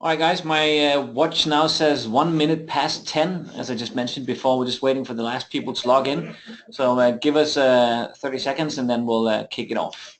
All right, guys, my watch now says 1 minute past 10. As I just mentioned before, we're just waiting for the last people to log in. So give us 30 seconds and then we'll kick it off.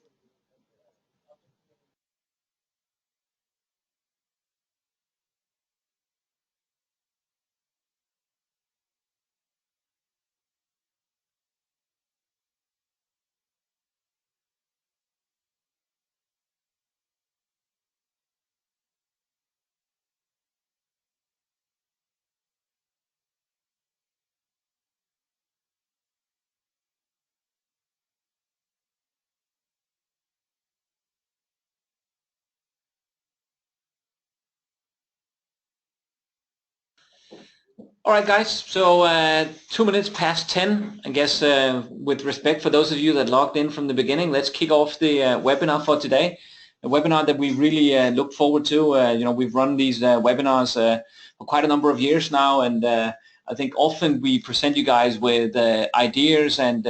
All right, guys, so 2 minutes past 10. I guess with respect for those of you that logged in from the beginning, let's kick off the webinar for today. A webinar that we really look forward to. We've run these webinars for quite a number of years now, and I think often we present you guys with ideas and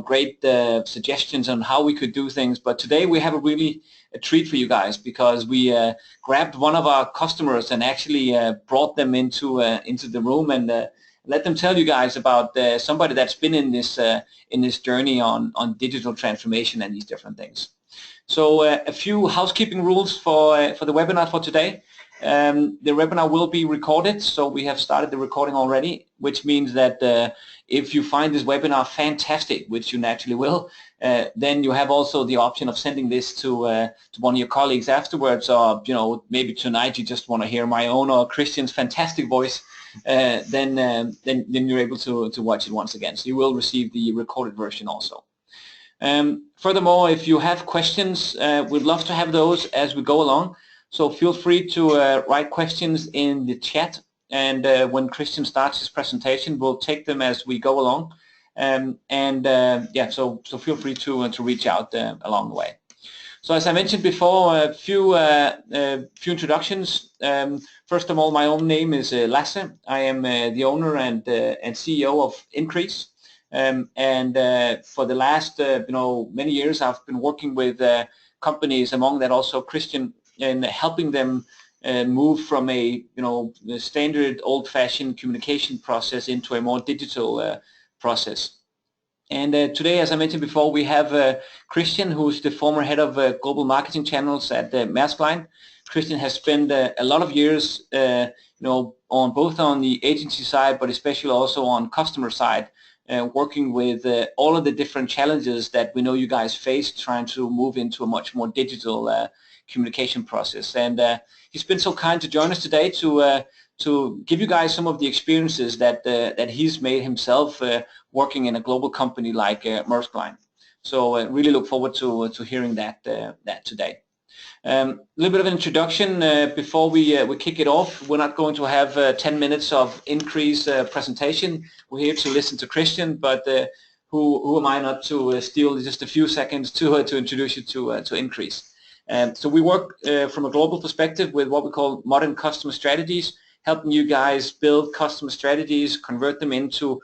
great suggestions on how we could do things. But today we have a treat for you guys, because we grabbed one of our customers and actually brought them into the room and let them tell you guys about somebody that's been in this journey on digital transformation and these different things. So a few housekeeping rules for the webinar for today. The webinar will be recorded, so we have started the recording already, which means that if you find this webinar fantastic, which you naturally will, then you have also the option of sending this to one of your colleagues afterwards, or maybe tonight you just want to hear my own or Christian's fantastic voice. Then you're able to watch it once again. So you will receive the recorded version also. Furthermore, if you have questions, we'd love to have those as we go along. So feel free to write questions in the chat, and when Christian starts his presentation, we'll take them as we go along. So feel free to reach out along the way. So as I mentioned before, a few introductions. First of all, my own name is Lasse. I am the owner and CEO of Increase. For the last many years, I've been working with companies, among that also Christian, in helping them move from a standard old-fashioned communication process into a more digital process. And today, as I mentioned before, we have Christian, who's the former head of global marketing channels at Maersk Line. Christian has spent a lot of years, on both on the agency side, but especially also on customer side, working with all of the different challenges that we know you guys face, trying to move into a much more digital communication process. And he's been so kind to join us today to give you guys some of the experiences that he's made himself working in a global company like Maersk Line. So really look forward to hearing that today. A little bit of an introduction before we kick it off. We're not going to have 10 minutes of Increase presentation. We're here to listen to Christian, but who am I not to steal just a few seconds to introduce you to Increase. So we work from a global perspective with what we call modern customer strategies, helping you guys build customer strategies, convert them into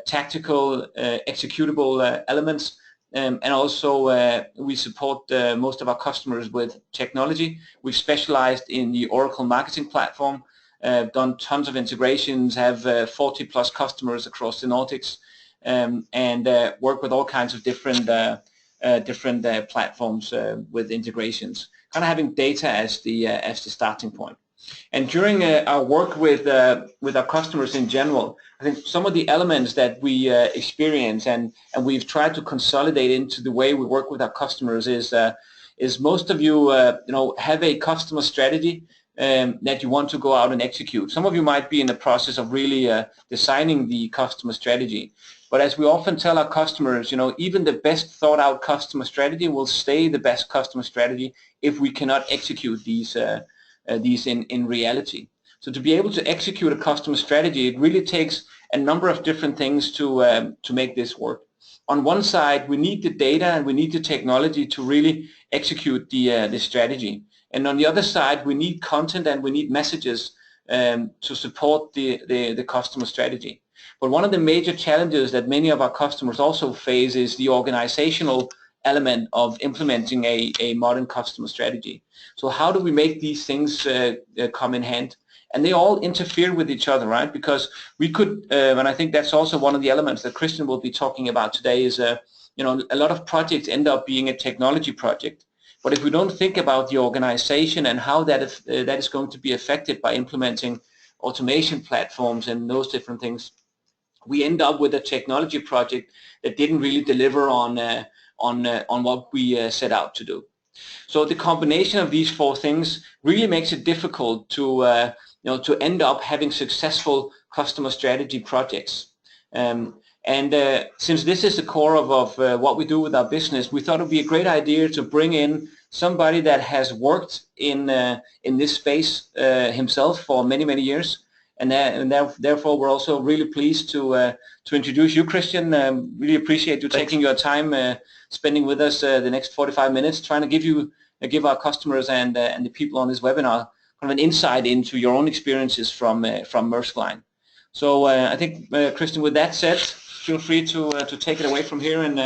tactical, executable elements. And also we support most of our customers with technology. We've specialized in the Oracle marketing platform, done tons of integrations, have 40 plus customers across the Nordics, and work with all kinds of different platforms with integrations, kind of having data as the starting point. And during our work with our customers in general, I think some of the elements that we experience and we've tried to consolidate into the way we work with our customers is most of you have a customer strategy that you want to go out and execute. Some of you might be in the process of really designing the customer strategy. But as we often tell our customers, even the best thought out customer strategy will stay the best customer strategy if we cannot execute these in reality. So to be able to execute a customer strategy, it really takes a number of different things to make this work. On one side, we need the data and we need the technology to really execute the strategy. And on the other side, we need content and we need messages to support the customer strategy. But one of the major challenges that many of our customers also face is the organizational element of implementing a modern customer strategy. So how do we make these things come in hand? And they all interfere with each other, right? Because we could, and I think that's also one of the elements that Christian will be talking about today is, you know, a lot of projects end up being a technology project. But if we don't think about the organization and how that is going to be affected by implementing automation platforms and those different things, we end up with a technology project that didn't really deliver on what we set out to do. So the combination of these four things really makes it difficult to to end up having successful customer strategy projects. Since this is the core of what we do with our business, we thought it would be a great idea to bring in somebody that has worked in this space himself for many years. Therefore, we're also really pleased to introduce you, Christian. Really appreciate you taking your time, spending with us the next 45 minutes, trying to give our customers and the people on this webinar kind of an insight into your own experiences from Maersk Line. So I think, Christian, with that said, feel free to take it away from here and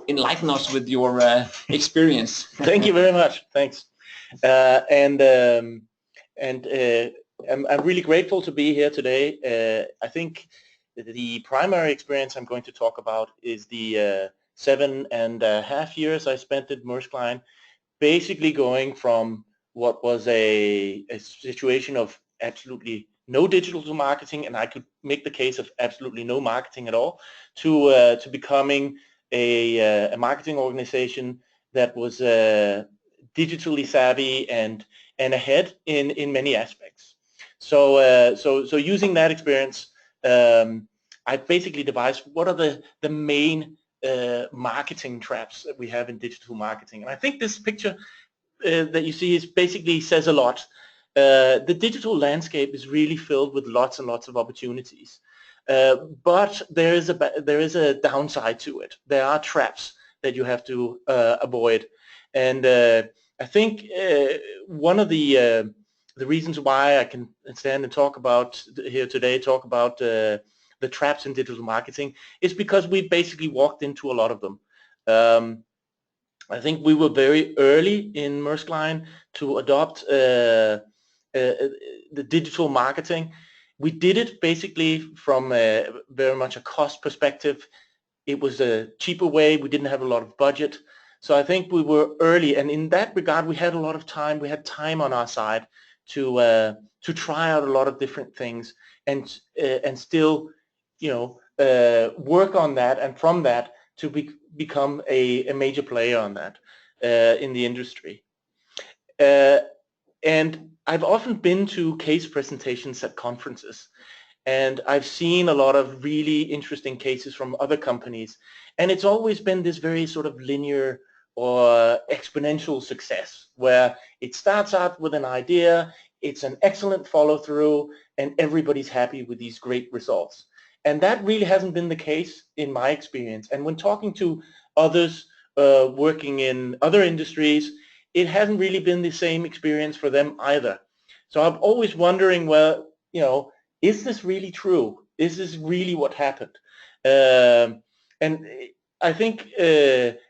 enlighten us with your experience. Thank you very much. Thanks. I'm really grateful to be here today. I think the primary experience I'm going to talk about is the 7.5 years I spent at Maersk Line, basically going from what was a situation of absolutely no digital marketing, and I could make the case of absolutely no marketing at all, to becoming a marketing organization that was digitally savvy and ahead in many aspects. So using that experience, I basically devised what are the main marketing traps that we have in digital marketing. And I think this picture that you see basically says a lot. The digital landscape is really filled with lots and lots of opportunities, but there is a downside to it. There are traps that you have to avoid, and I think one of the reasons why I can stand and talk about here today, the traps in digital marketing, is because we basically walked into a lot of them. I think we were very early in Maersk Line to adopt the digital marketing. We did it basically from very much a cost perspective. It was a cheaper way. We didn't have a lot of budget. So I think we were early, and in that regard, we had a lot of time. We had time on our side to try out a lot of different things and still, work on that, and from that to become a major player on that in the industry. And I've often been to case presentations at conferences, and I've seen a lot of really interesting cases from other companies, and it's always been this very sort of linear or exponential success where it starts out with an idea, it's an excellent follow-through, and everybody's happy with these great results. And that really hasn't been the case in my experience. And when talking to others working in other industries, it hasn't really been the same experience for them either. So I'm always wondering, well, is this really true? Is this really what happened? And I think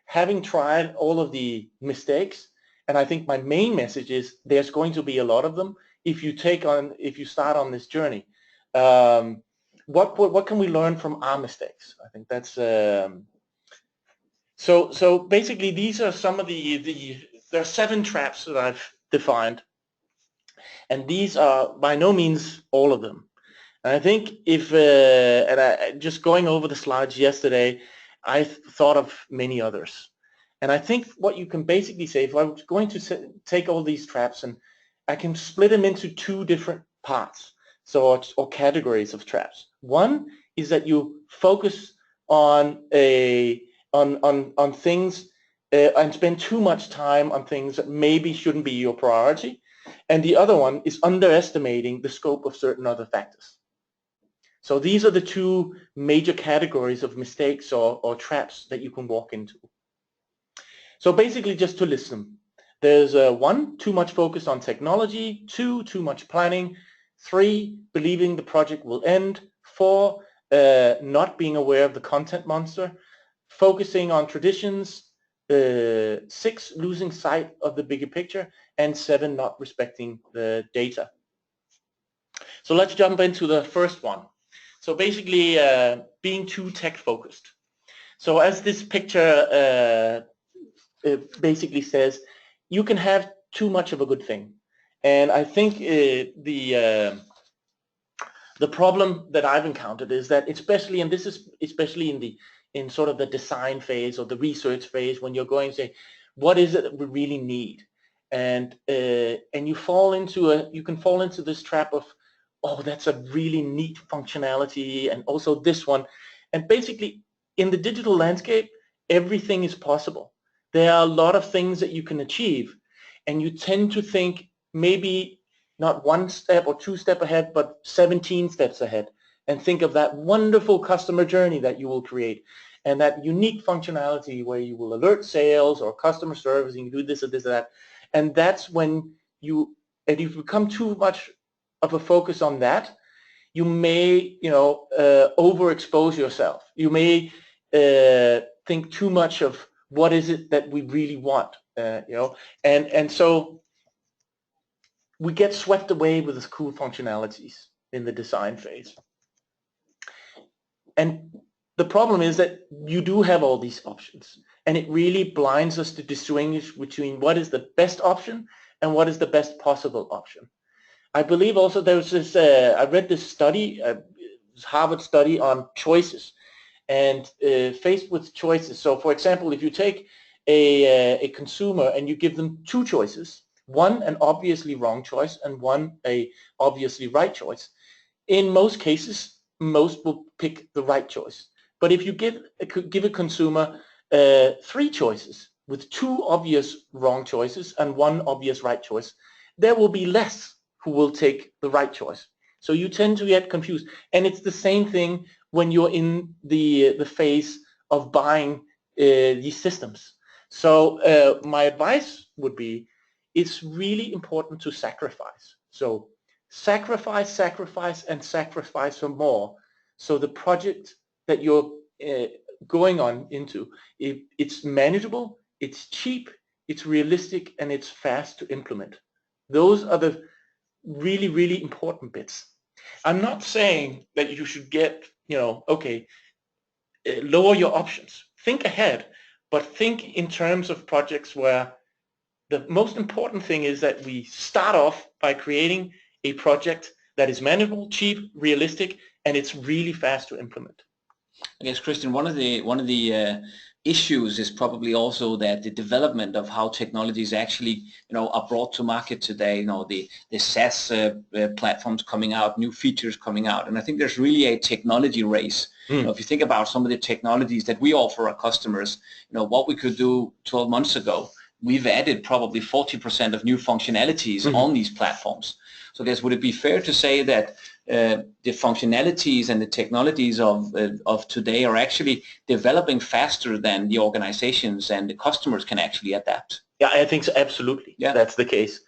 having tried all of the mistakes, and I think my main message is there's going to be a lot of them if you start on this journey. What can we learn from our mistakes? I think that's so basically these are some of there are 7 traps that I've defined, and these are by no means all of them. And I think just going over the slides yesterday, I thought of many others. And I think what you can basically say, if I was going to take all these traps, and I can split them into 2 different parts, or categories of traps. One is that you focus on things and spend too much time on things that maybe shouldn't be your priority. And the other one is underestimating the scope of certain other factors. So these are the 2 major categories of mistakes or traps that you can walk into. So basically, just to list them, there's 1, too much focus on technology; 2, too much planning; 3, believing the project will end; 4, not being aware of the content monster; focusing on traditions, 6, losing sight of the bigger picture, and 7, not respecting the data. So let's jump into the first one. So basically, being too tech focused. So as this picture basically says, you can have too much of a good thing. And I think the problem that I've encountered is that, especially, and this is especially in sort of the design phase or the research phase, when you're going to say, what is it that we really need? And you can fall into this trap of, oh, that's a really neat functionality, and also this one. And basically, in the digital landscape, everything is possible. There are a lot of things that you can achieve, and you tend to think maybe not 1 step or 2 steps ahead, but 17 steps ahead, and think of that wonderful customer journey that you will create, and that unique functionality where you will alert sales or customer service, and you do this or this or that. And that's when if you become too much of a focus on that, you may, overexpose yourself. You may think too much of what is it that we really want, and so we get swept away with the cool functionalities in the design phase. And the problem is that you do have all these options, and it really blinds us to distinguish between what is the best option and what is the best possible option. I believe also there was this, I read this study, Harvard study on choices, and faced with choices. So for example, if you take a consumer and you give them 2 choices, one an obviously wrong choice and one a obviously right choice, in most cases, most will pick the right choice. But if you give a consumer 3 choices with 2 obvious wrong choices and 1 obvious right choice, there will be less who will take the right choice. So you tend to get confused. And it's the same thing when you're in the phase of buying these systems. So my advice would be, it's really important to sacrifice. So sacrifice, and sacrifice for more. So the project that you're going on into, it's manageable, it's cheap, it's realistic, and it's fast to implement. Those are the really, really important bits. I'm not saying that you should get, lower your options. Think ahead, but think in terms of projects where the most important thing is that we start off by creating a project that is manageable, cheap, realistic, and it's really fast to implement. I guess, Christian, one of the issues is probably also that the development of how technologies actually, are brought to market today. The SaaS platforms coming out, new features coming out, and I think there's really a technology race. If you think about some of the technologies that we offer our customers, what we could do 12 months ago, we've added probably 40% of new functionalities on these platforms. So I guess, would it be fair to say that the functionalities and the technologies of today are actually developing faster than the organizations and the customers can actually adapt? Yeah, I think so, absolutely. Yeah, that's the case.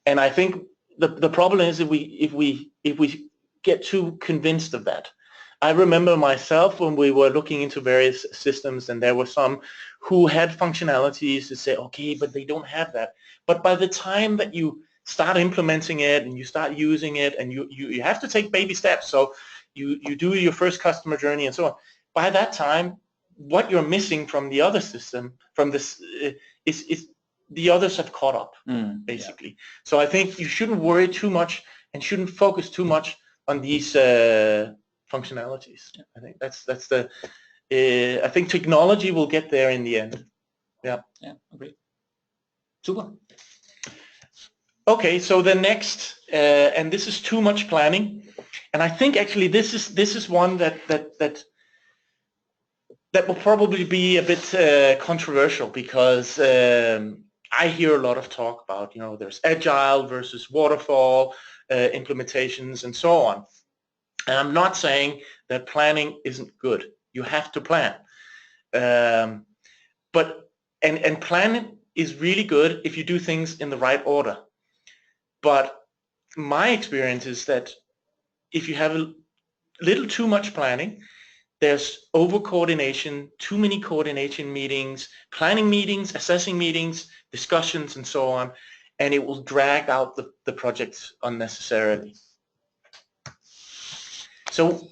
And I think the problem is if we get too convinced of that. I remember myself when we were looking into various systems, and there were some who had functionalities to say, okay, but they don't have that. But by the time that you start implementing it and you start using it, and you have to take baby steps, so you do your first customer journey and so on. By that time, what you're missing from the other system, from this, is the others have caught up, basically. Yeah. So I think you shouldn't worry too much and shouldn't focus too much on these functionalities. Yeah. I think that's the. I think technology will get there in the end. Yeah. Yeah. Agree. Super. Okay, so the next, and this is too much planning, and I think actually this is one that will probably be a bit controversial, because I hear a lot of talk about, there's agile versus waterfall implementations and so on. And I'm not saying that planning isn't good. You have to plan, but planning is really good if you do things in the right order. But my experience is that if you have a little too much planning, there's over-coordination, too many coordination meetings, planning meetings, assessing meetings, discussions, and so on, and it will drag out the projects unnecessarily. So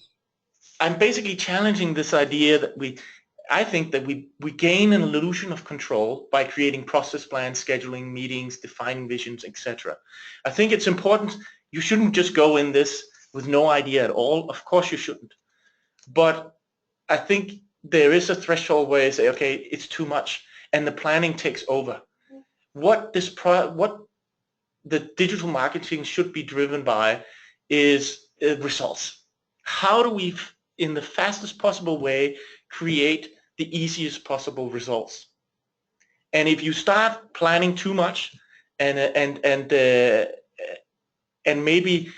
I'm basically challenging this idea that I think that we gain an illusion of control by creating process plans, scheduling meetings, defining visions, etc. I think it's important. You shouldn't just go in this with no idea at all. Of course you shouldn't. But I think there is a threshold where you say, okay, it's too much, and the planning takes over. What the digital marketing should be driven by is results. How do we, in the fastest possible way, create the easiest possible results? And if you start planning too much and maybe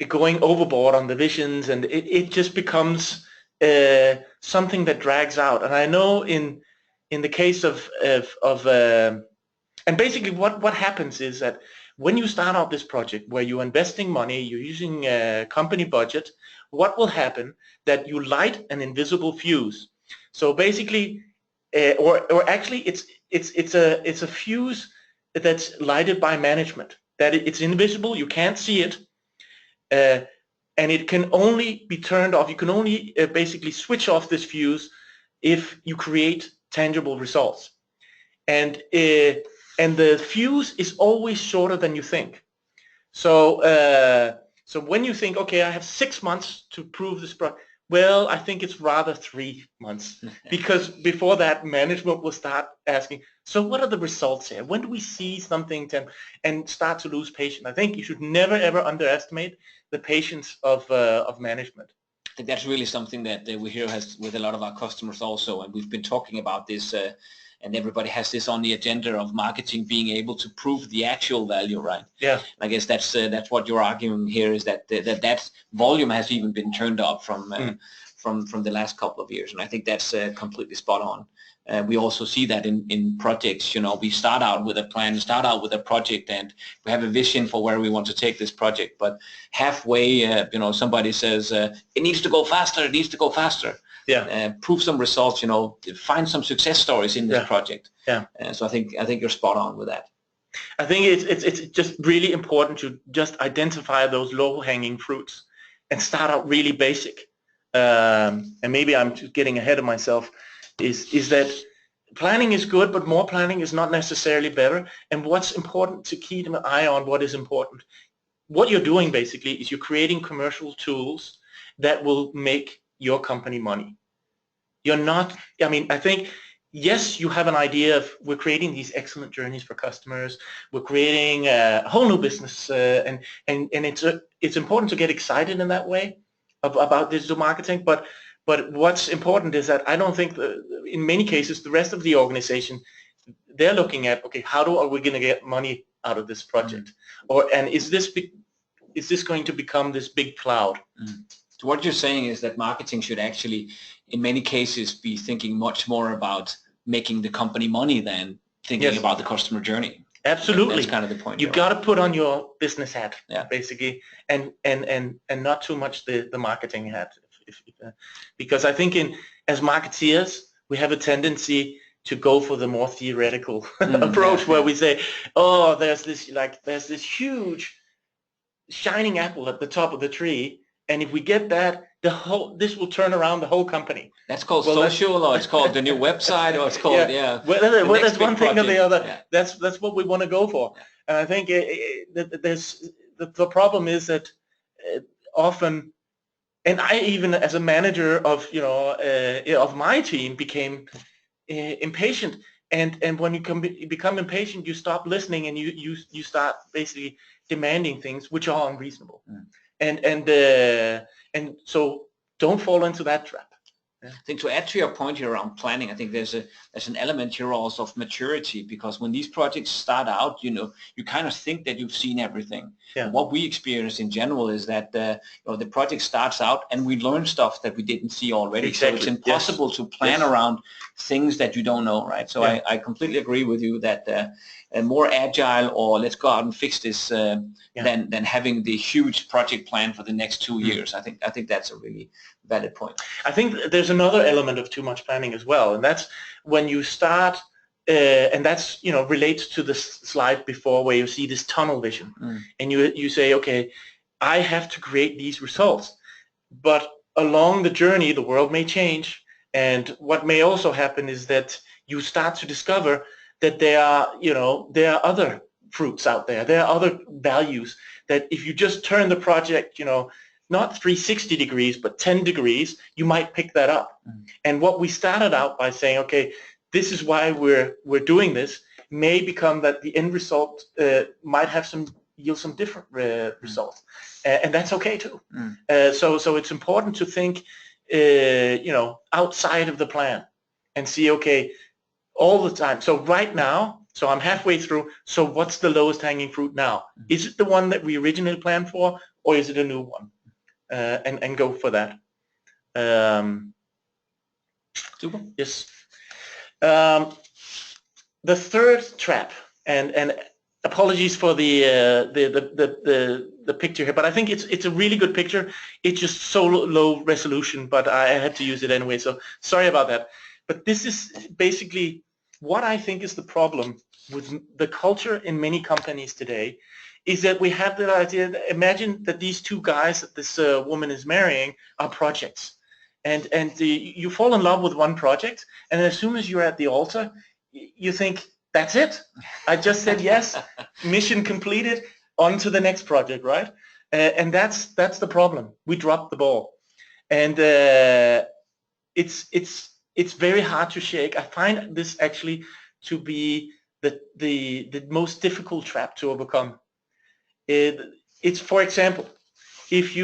going overboard on the visions, and it just becomes something that drags out. And I know in the case of and basically what happens is that when you start out this project where you're investing money, you're using a company budget, what will happen that you light an invisible fuse. So basically, or actually it's a fuse that's lighted by management. That it's invisible, you can't see it, and it can only be turned off. You can only basically switch off this fuse if you create tangible results. And the fuse is always shorter than you think. So so when you think, okay, I have 6 months to prove this product, well, I think it's rather 3 months, because before that, management will start asking, so what are the results here? When do we see something and start to lose patience? I think you should never ever underestimate the patience of management. I think that's really something that we hear with a lot of our customers also, and we've been talking about this. And everybody has this on the agenda of marketing being able to prove the actual value, right? Yeah. I guess that's what you're arguing here, is that that volume has even been turned up from the last couple of years, and I think that's completely spot on. We also see that in projects. You know, we start out with a plan, start out with a project, and we have a vision for where we want to take this project. But halfway, you know, somebody says it needs to go faster. It needs to go faster. Yeah. Prove some results, you know, find some success stories in this project. Yeah. So I think you're spot on with that. I think it's just really important to just identify those low-hanging fruits and start out really basic. And maybe I'm just getting ahead of myself. Is that planning is good, but more planning is not necessarily better. And what's important to keep an eye on what is important. What you're doing basically is you're creating commercial tools that will make your company money. You're not, I mean, I think, yes, you have an idea of, we're creating these excellent journeys for customers, we're creating a whole new business, and it's important to get excited in that way about digital marketing, but what's important is that I don't think in many cases the rest of the organization, they're looking at, okay, how are we going to get money out of this project? And is this going to become this big cloud? So what you're saying is that marketing should actually, in many cases, be thinking much more about making the company money than thinking about the customer journey. Absolutely. That's kind of the point. You've got to put on your business hat, basically, and not too much the marketing hat. Because I think as marketeers, we have a tendency to go for the more theoretical approach where we say, oh, there's this huge shining apple at the top of the tree, and if we get that, this will turn around the whole company. That's called social, or it's called the new website, or it's called whether that's one thing or the other. That's what we want to go for. And I think the problem is that often, and I even as a manager of of my team became impatient. And when you become impatient, you stop listening, and you start basically demanding things which are unreasonable. And so don't fall into that trap. I think to add to your point here around planning, I think there's an element here also of maturity, because when these projects start out, you know, you kind of think that you've seen everything. And what we experience in general is that the project starts out and we learn stuff that we didn't see already. Exactly. So it's impossible to plan around things that you don't know, right? So I completely agree with you that a more agile, or let's go out and fix this, than having the huge project plan for the next 2 years. I think that's a really valid point. I think there's another element of too much planning as well, and that's when you start, and that's, you know, relates to the slide before where you see this tunnel vision, and you say, okay, I have to create these results, but along the journey the world may change, and what may also happen is that you start to discover that there are, you know, there are other fruits out there, there are other values that if you just turn the project, you know, not 360 degrees, but 10 degrees, you might pick that up. And what we started out by saying, okay, this is why we're doing this, may become that the end result might have yield some different results, and that's okay too. So it's important to think, you know, outside of the plan and see, okay, all the time. So right now, so I'm halfway through. So what's the lowest hanging fruit now? Is it the one that we originally planned for, or is it a new one? And go for that. Super. Yes. The third trap, and apologies for the picture here, but I think it's a really good picture. It's just so low resolution, but I had to use it anyway, so sorry about that. But this is basically what I think is the problem with the culture in many companies today, is that we have the idea that, imagine that these two guys that this woman is marrying are projects, and you fall in love with one project, and as soon as you're at the altar, you think, that's it, I just said yes, mission completed, on to the next project, right? And that's the problem. We dropped the ball, and it's very hard to shake. I find this actually to be the most difficult trap to overcome. It's, for example, if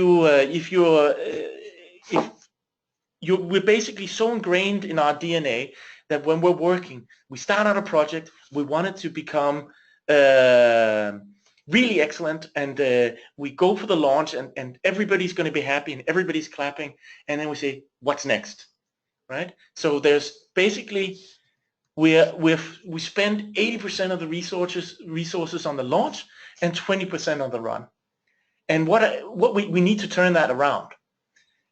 we're basically so ingrained in our DNA that when we're working, we start out a project, we want it to become really excellent, and we go for the launch, and everybody's going to be happy, and everybody's clapping, and then we say, what's next, right? So there's basically, we spend 80% of the resources on the launch and 20% on the run, and what we need to turn that around.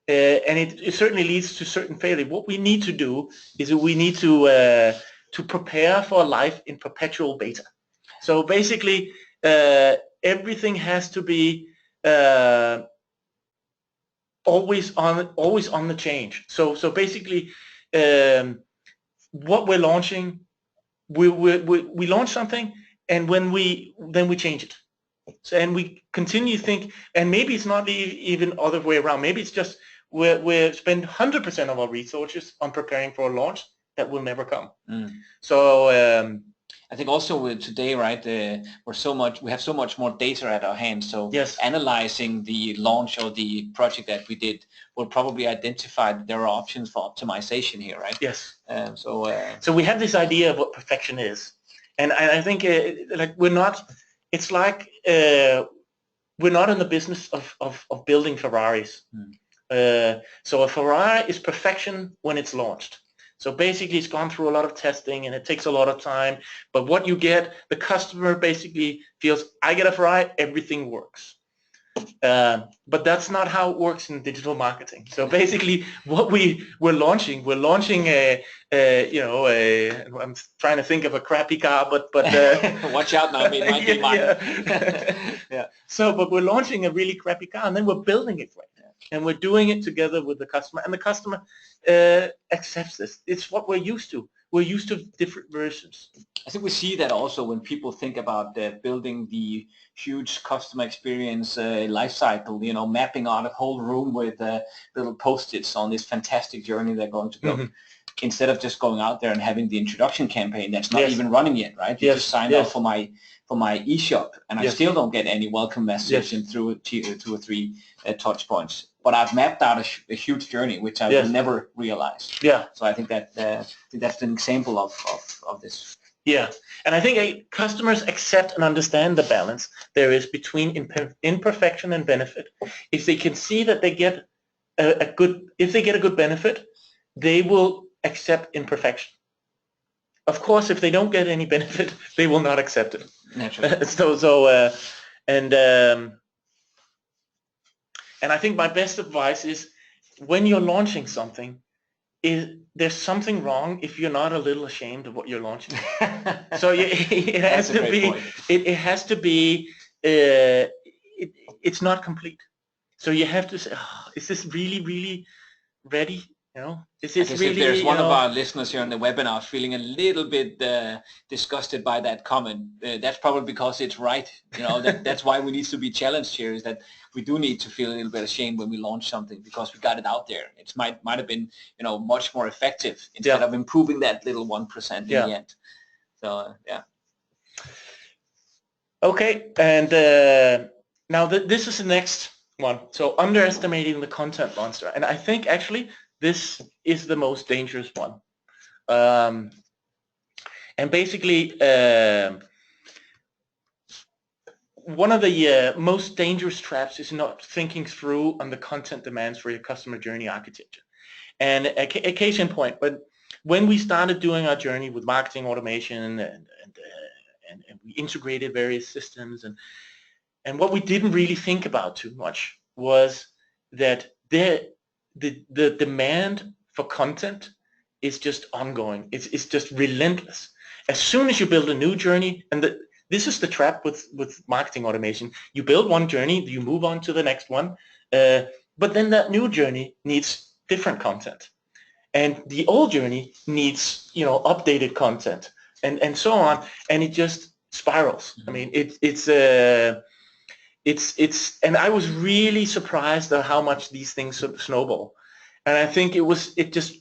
And it certainly leads to certain failure. What we need to do is that we need to prepare for a life in perpetual beta. So basically, everything has to be always on the change. So basically, what we're launching, we launch something, and then we change it. So, and we continue to think, and maybe it's not even other way around. Maybe it's just we spend 100% of our resources on preparing for a launch that will never come. So I think also with today, right, we have so much more data at our hands. So yes, analyzing the launch or the project that we did will probably identify that there are options for optimization here, right? Yes. So we have this idea of what perfection is, and I think like we're not. It's like we're not in the business of building Ferraris. So a Ferrari is perfection when it's launched. So basically, it's gone through a lot of testing, and it takes a lot of time. But what you get, the customer basically feels, I get a Ferrari, everything works. But that's not how it works in digital marketing. So basically, what we're launching I'm trying to think of a crappy car, but watch out now, it might be mine. Yeah. So, but we're launching a really crappy car, and then we're building it right now, and we're doing it together with the customer, and the customer accepts this. It's what we're used to. We're used to different versions. I think we see that also when people think about building the huge customer experience life cycle, mapping out a whole room with little Post-its on this fantastic journey they're going to go. Instead of just going out there and having the introduction campaign that's not even running yet, right? You just signed up for my eShop, and I still don't get any welcome message in through 2 or 3 touch points. But I've mapped out a huge journey, which I will never realize. Yeah. So I think that that's an example of this. Yeah, and I think customers accept and understand the balance there is between imperfection and benefit. If they can see that they get a good benefit, they will accept imperfection. Of course, if they don't get any benefit, they will not accept it. Naturally. And I think my best advice is, when you're launching something, there's something wrong if you're not a little ashamed of what you're launching. So it has to be. It has to be. It's not complete. So you have to say, oh, is this really ready? Is this really? If there's one of our listeners here on the webinar feeling a little bit disgusted by that comment, that's probably because it's right. That's why we need to be challenged here. Is that we do need to feel a little bit ashamed when we launch something because we got it out there. It might have been much more effective instead of improving that little 1% in the end. So yeah. Okay, and now this is the next one. So underestimating the content monster, and I think actually this is the most dangerous one. And basically, one of the most dangerous traps is not thinking through on the content demands for your customer journey architecture. And a case in point, but when we started doing our journey with marketing automation and we integrated various systems, and what we didn't really think about too much was that the demand for content is just ongoing. It's just relentless. As soon as you build a new journey, and this is the trap with marketing automation. You build one journey, you move on to the next one, but then that new journey needs different content, and the old journey needs updated content, and so on, and it just spirals. I mean, it's and I was really surprised at how much these things sort of snowball, and I think it just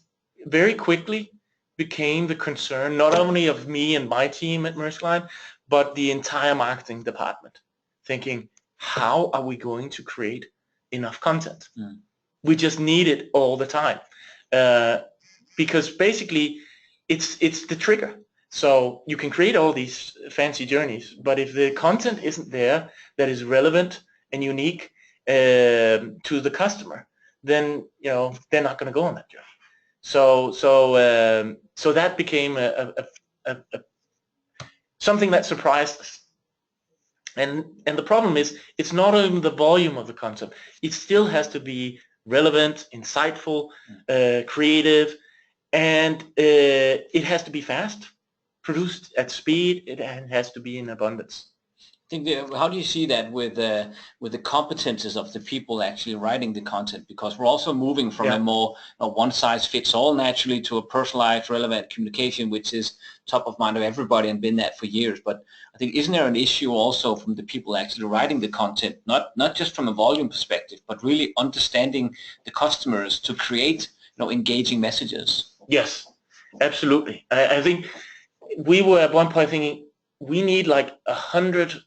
very quickly became the concern not only of me and my team at Maersk Line, but the entire marketing department, thinking, how are we going to create enough content? We just need it all the time, because basically it's the trigger. So you can create all these fancy journeys, but if the content isn't there that is relevant and unique to the customer, then they're not going to go on that journey. So that became something that surprised us. And the problem is, it's not only the volume of the content; it still has to be relevant, insightful, creative, and it has to be fast, produced at speed. It has to be in abundance. How do you see that with the competences of the people actually writing the content? Because we're also moving from a more one-size-fits-all naturally to a personalized, relevant communication, which is top of mind of everybody and been that for years. But I think, isn't there an issue also from the people actually writing the content, not just from a volume perspective, but really understanding the customers to create engaging messages? Yes, absolutely. I think we were at one point thinking we need like 100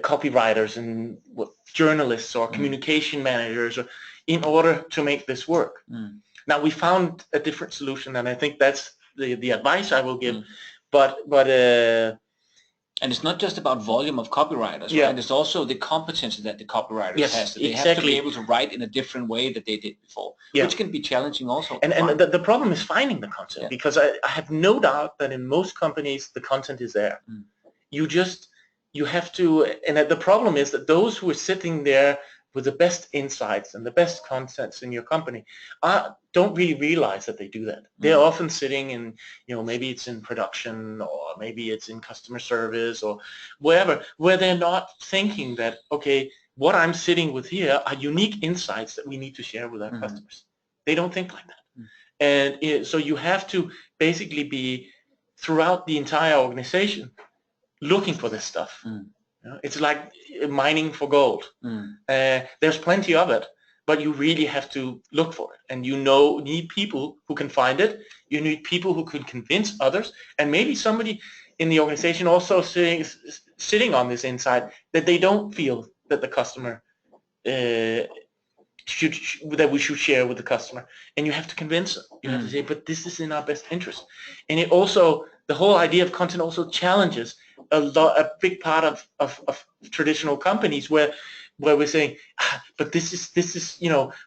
copywriters and journalists or communication managers in order to make this work. Now we found a different solution, and I think that's the advice I will give. But and it's not just about volume of copywriters, right? It's also the competency that the copywriters has. They have to be able to write in a different way that they did before, which can be challenging also. And the problem is finding the content, because I have no doubt that in most companies the content is there. You have to, and the problem is that those who are sitting there with the best insights and the best contents in your company don't really realize that they do that. They're often sitting in, maybe it's in production, or maybe it's in customer service, or wherever, where they're not thinking that, okay, what I'm sitting with here are unique insights that we need to share with our customers. They don't think like that. And so you have to basically be, throughout the entire organization, looking for this stuff. It's like mining for gold. There's plenty of it, but you really have to look for it, and need people who can find it. You need people who can convince others, and maybe somebody in the organization also sitting on this insight that they don't feel that the customer that we should share with the customer, and you have to convince them. You have to say, but this is in our best interest. And it also, the whole idea of content also challenges a big part of traditional companies where we're saying, but this is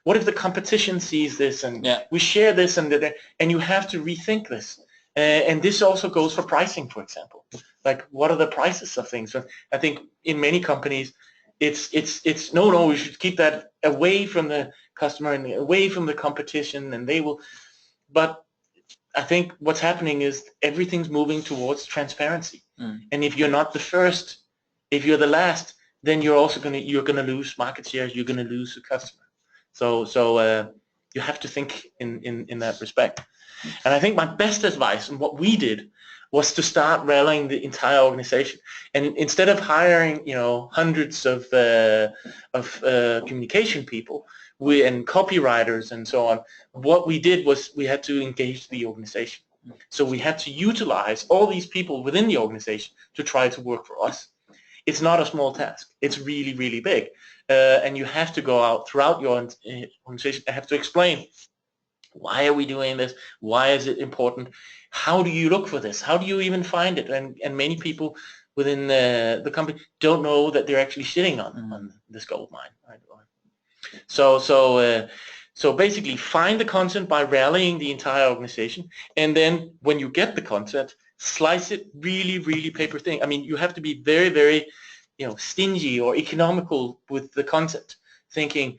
what if the competition sees this, and we share this, and you have to rethink this. And this also goes for pricing, for example. Like, what are the prices of things? So I think in many companies, it's no, we should keep that away from the customer and away from the competition, and they will. But I think what's happening is everything's moving towards transparency. And if you're not the first, if you're the last, then you're gonna lose market shares. You're gonna lose a customer. So you have to think in that respect. And I think my best advice and what we did was to start rallying the entire organization. And instead of hiring, hundreds of communication people and copywriters and so on, what we did was we had to engage the organization. So we had to utilize all these people within the organization to try to work for us. It's not a small task. It's really, really big. And you have to go out throughout your organization and have to explain, why are we doing this? Why is it important? How do you look for this? How do you even find it? And many people within the company don't know that they're actually sitting on this gold mine. Right? So basically find the content by rallying the entire organization, and then when you get the content, slice it really, really paper thin. I mean, you have to be very, very, stingy or economical with the content, thinking,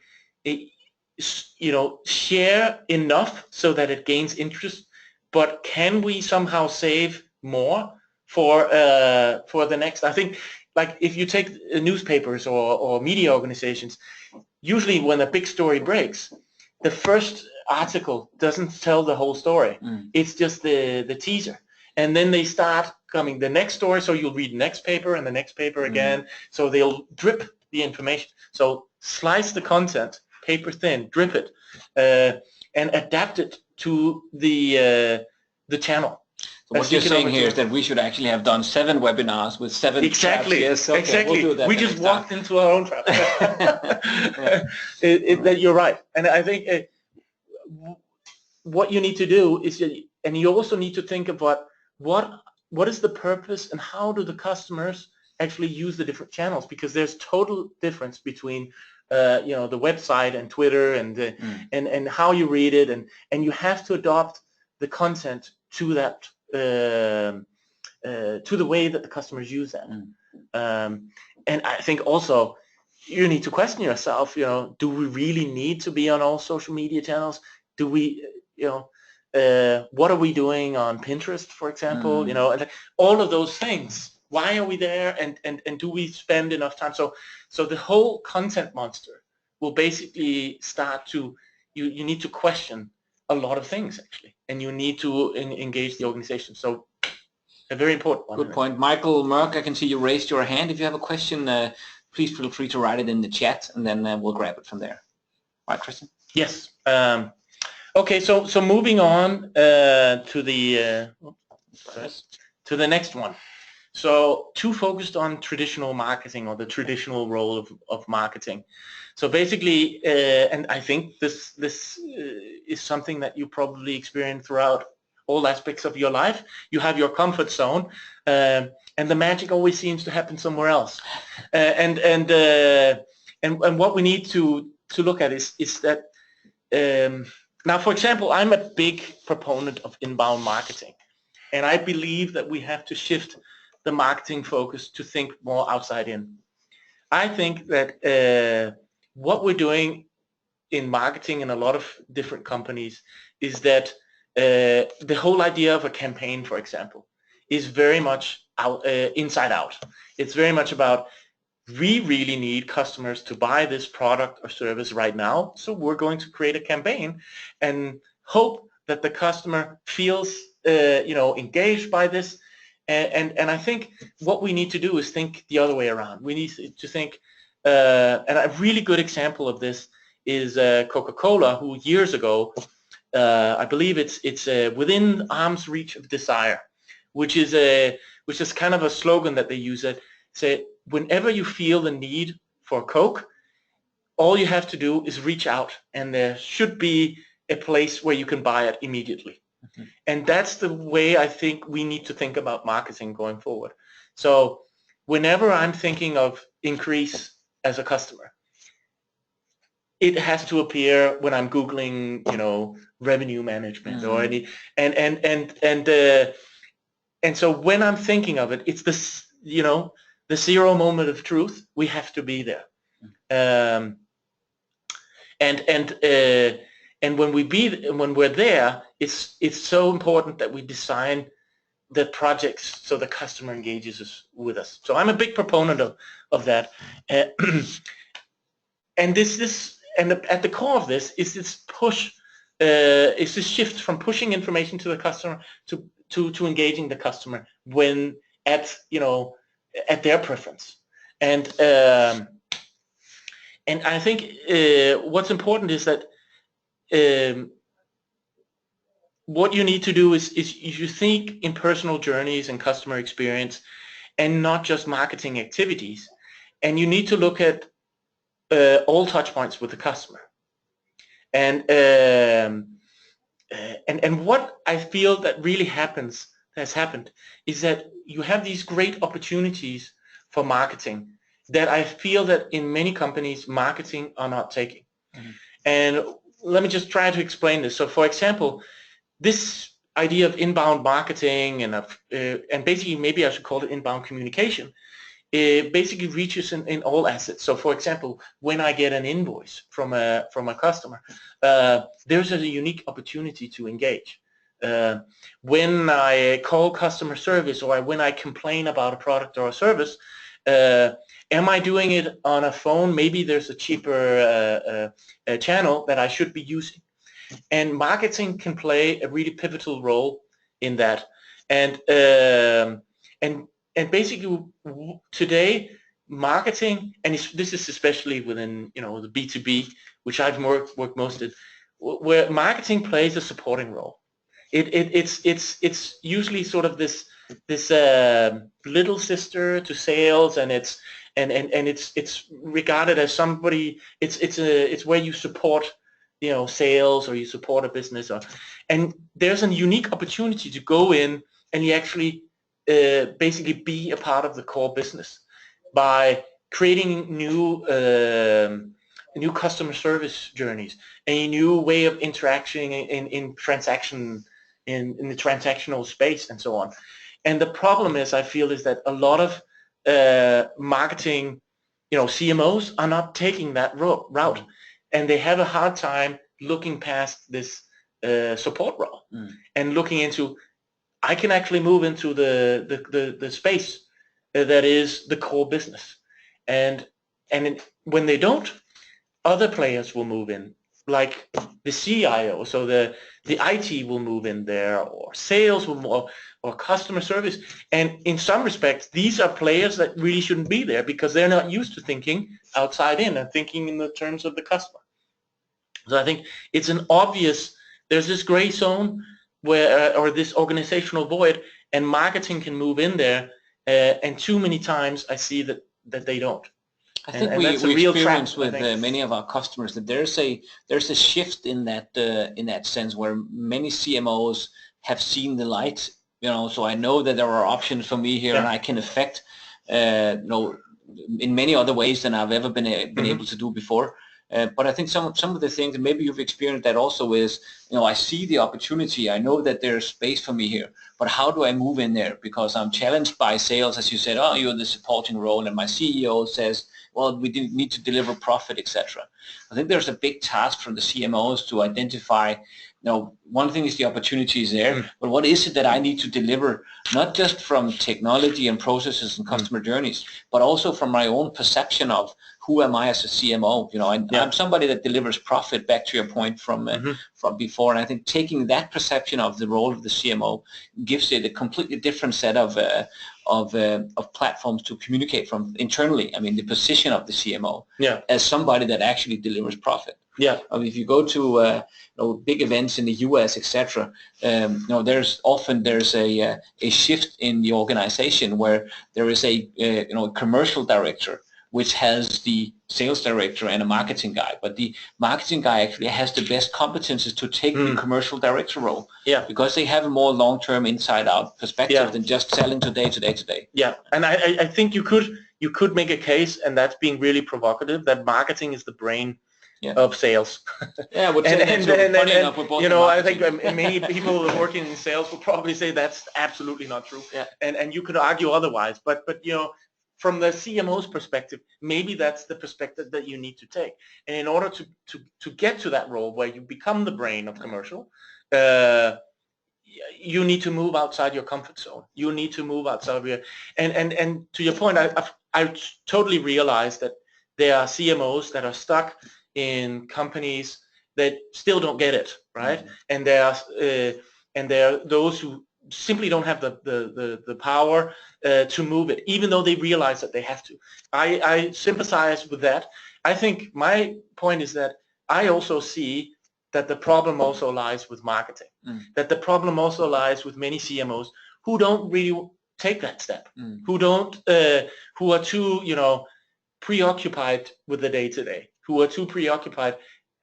share enough so that it gains interest, but can we somehow save more for the next? I think, like, if you take newspapers or media organizations, usually when a big story breaks, the first article doesn't tell the whole story. It's just the teaser. And then they start coming the next story, so you'll read the next paper and the next paper again. So they'll drip the information. So slice the content, paper thin, drip it, and adapt it to the channel. So what you're saying here is that we should actually have done 7 webinars with 7 exactly traps. Yes, okay, exactly. We'll do that we just walked into our own trap. That you're right, and I think what you need to do is, and you also need to think about what is the purpose and how do the customers actually use the different channels, because there's total difference between the website and Twitter and how you read it, and you have to adopt the content to that to the way that the customers use that. And I think also you need to question yourself, do we really need to be on all social media channels? Do we, what are we doing on Pinterest, for example? And all of those things. Why are we there? And do we spend enough time? So the whole content monster will basically start to, you need to question a lot of things, actually, and you need to engage the organization. So a very important one. Good point. Michael Merck, I can see you raised your hand. If you have a question, please feel free to write it in the chat, and then we'll grab it from there. Right, Christian? Yes. Okay, so moving on to the next one. So too focused on traditional marketing, or the traditional role of marketing. So basically, and I think this is something that you probably experience throughout all aspects of your life. You have your comfort zone, and the magic always seems to happen somewhere else. And what we need to look at is that now, for example, I'm a big proponent of inbound marketing, and I believe that we have to shift the marketing focus to think more outside in. I think that what we're doing in marketing in a lot of different companies is that the whole idea of a campaign, for example, is very much inside out. It's very much about, we really need customers to buy this product or service right now, so we're going to create a campaign and hope that the customer feels engaged by this. And I think what we need to do is think the other way around. We need to think, and a really good example of this is Coca-Cola, who years ago, I believe it's within arm's reach of desire, which is kind of a slogan that they use. That say, whenever you feel the need for Coke, all you have to do is reach out, and there should be a place where you can buy it immediately. And that's the way I think we need to think about marketing going forward. So whenever I'm thinking of increase as a customer, it has to appear when I'm Googling, revenue management or any, and so when I'm thinking of it, it's this, the zero moment of truth. We have to be there. And when we're there, it's so important that we design the projects so the customer engages with us. So I'm a big proponent of that. And at the core of this is this push, is this shift from pushing information to the customer to engaging the customer when at their preference. And I think what's important is that what you need to do is you think in personal journeys and customer experience, and not just marketing activities. And you need to look at all touch points with the customer. And what I feel that really has happened is that you have these great opportunities for marketing that I feel that in many companies marketing are not taking. Mm-hmm. And let me just try to explain this. So for example, this idea of inbound marketing and basically maybe I should call it inbound communication, it basically reaches in all assets. So for example, when I get an invoice from a customer, there's a unique opportunity to engage. When I call customer service or when I complain about a product or a service, am I doing it on a phone? Maybe there's a cheaper channel that I should be using. And marketing can play a really pivotal role in that. And basically today, marketing, and this is especially within the B2B, which I've worked most in, where marketing plays a supporting role. It's usually sort of this little sister to sales, and it's regarded as somebody. It's where you support sales, or you support a business, and there's a unique opportunity to go in and you actually basically be a part of the core business by creating new customer service journeys, a new way of interacting in the transactional space and so on. And the problem is, I feel, is that a lot of marketing, CMOs are not taking that route, and they have a hard time looking past this support role and looking into, I can actually move into the space that is the core business, and when they don't, other players will move in, like the CIO, so the IT will move in there, or sales will move, or customer service. And in some respects, these are players that really shouldn't be there because they're not used to thinking outside in and thinking in the terms of the customer. So I think it's an obvious, there's this gray zone where, or this organizational void, and marketing can move in there, and too many times I see that they don't. I think we experience with many of our customers that there's a shift in that sense, where many CMOs have seen the light. So I know that there are options for me here, and I can affect in many other ways than I've ever been able to do before. But I think some of the things, and maybe you've experienced that also, is I see the opportunity. I know that there's space for me here, but how do I move in there? Because I'm challenged by sales, as you said. Oh, you're the supporting role, and my CEO says, well, we need to deliver profit, etc. I think there's a big task from the CMOs to identify. One thing is the opportunities there, but what is it that I need to deliver, not just from technology and processes and customer journeys, but also from my own perception of who am I as a CMO? I'm somebody that delivers profit, back to your point from before, and I think taking that perception of the role of the CMO gives it a completely different set of platforms to communicate from internally. I mean, the position of the CMO as somebody that actually delivers profit. Yeah, I mean, if you go to big events in the US, etc., there's a shift in the organization where there is a commercial director, which has the sales director and a marketing guy, but the marketing guy actually has the best competences to take the commercial director role. Yeah, because they have a more long-term, inside-out perspective than just selling today. Yeah, and I think you could make a case, and that's being really provocative, that marketing is the brain of sales. Yeah, I think many people working in sales will probably say that's absolutely not true. Yeah, and you could argue otherwise, but from the CMO's perspective, maybe that's the perspective that you need to take. And in order to get to that role where you become the brain of commercial, you need to move outside your comfort zone. You need to move outside of your, and to your point, I totally realize that there are CMOs that are stuck in companies that still don't get it, right? And there are those who simply don't have the power to move it, even though they realize that they have to. I sympathize with that. I think my point is that I also see that the problem also lies with marketing, that the problem also lies with many CMOs who don't really take that step, who are too, preoccupied with the day-to-day, who are too preoccupied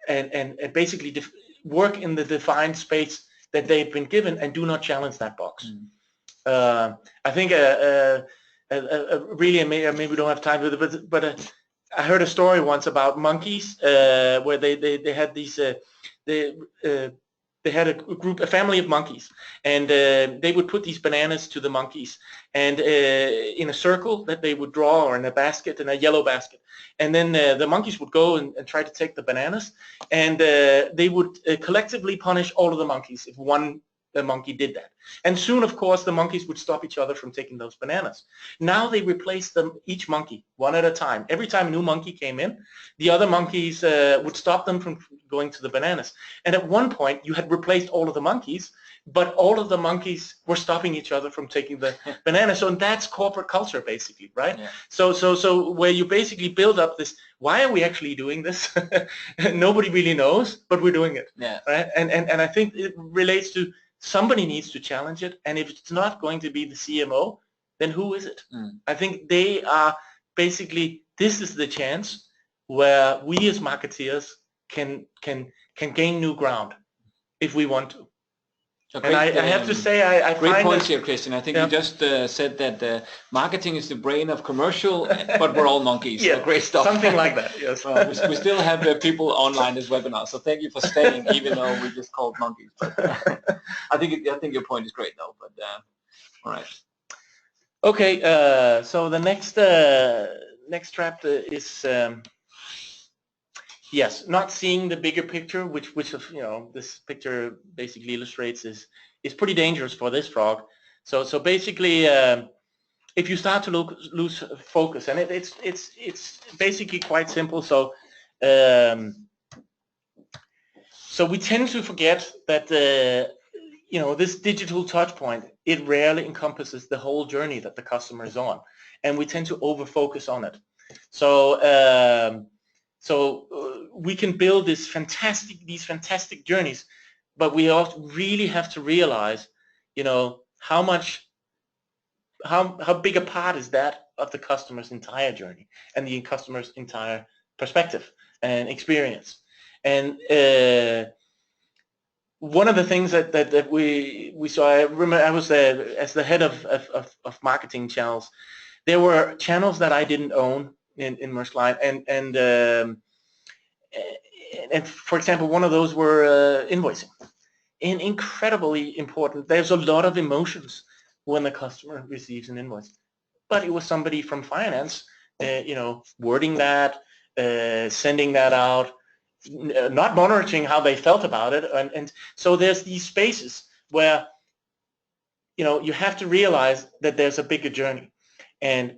and basically work in the defined space that they've been given and do not challenge that box. I think really, maybe we don't have time for it, but I heard a story once about monkeys where they had these they had a family of monkeys, and they would put these bananas to the monkeys, and in a circle that they would draw, or in a basket, in a yellow basket, and then the monkeys would go and try to take the bananas, and they would collectively punish all of the monkeys if one monkey did that. And soon, of course, the monkeys would stop each other from taking those bananas. Now they replaced them, each monkey, one at a time. Every time a new monkey came in, the other monkeys would stop them from going to the bananas. And at one point, you had replaced all of the monkeys, but all of the monkeys were stopping each other from taking the bananas. So that's corporate culture, basically, right? Yeah. So where you basically build up this, why are we actually doing this? Nobody really knows, but we're doing it. Yeah. Right? And I think it relates to somebody needs to challenge it, and if it's not going to be the CMO, then who is it? I think they are basically, this is the chance where we as marketeers can gain new ground if we want to. So great, and I have to say, I great find points here, Christian. I think you just said that marketing is the brain of commercial, but we're all monkeys. Yeah, so great stuff. Something like that. Yes. Well, we still have people online this webinar, so thank you for staying, even though we just called monkeys. But, I think your point is great, though. But all right. Okay. So the next trap is. Yes, not seeing the bigger picture, which this picture basically illustrates is pretty dangerous for this frog. So basically, if you start to lose focus, and it's basically quite simple. So we tend to forget that this digital touch point, it rarely encompasses the whole journey that the customer is on, and we tend to over focus on it. So we can build these fantastic journeys, but we also really have to realize, how big a part is that of the customer's entire journey and the customer's entire perspective and experience. And one of the things that we saw, I remember I was as the head of marketing channels. There were channels that I didn't own in Maersk Line, and for example, one of those were invoicing, and incredibly important. There's a lot of emotions when the customer receives an invoice, but it was somebody from finance, wording that, sending that out, not monitoring how they felt about it, and so there's these spaces where you have to realize that there's a bigger journey, and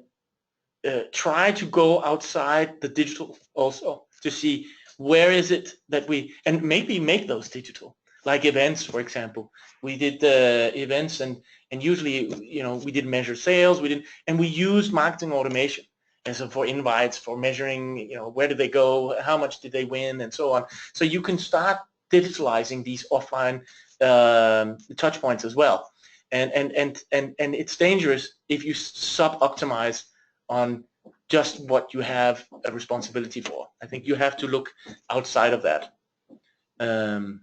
try to go outside the digital also to see where is it that and maybe make those digital, like events, for example. We did events, and usually we didn't measure sales, and we used marketing automation, and so for invites, for measuring where did they go, how much did they win, and so on. So you can start digitalizing these offline touch points as well, and it's dangerous if you sub-optimize on just what you have a responsibility for. I think you have to look outside of that. And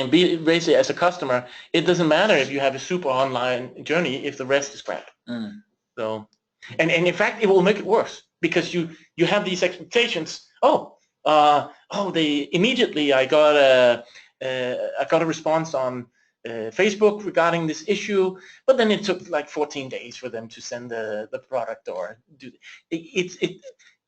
basically, as a customer, it doesn't matter if you have a super online journey if the rest is crap. So, and in fact, it will make it worse, because you have these expectations. They immediately I got a response on Facebook regarding this issue, but then it took like 14 days for them to send the product or do it.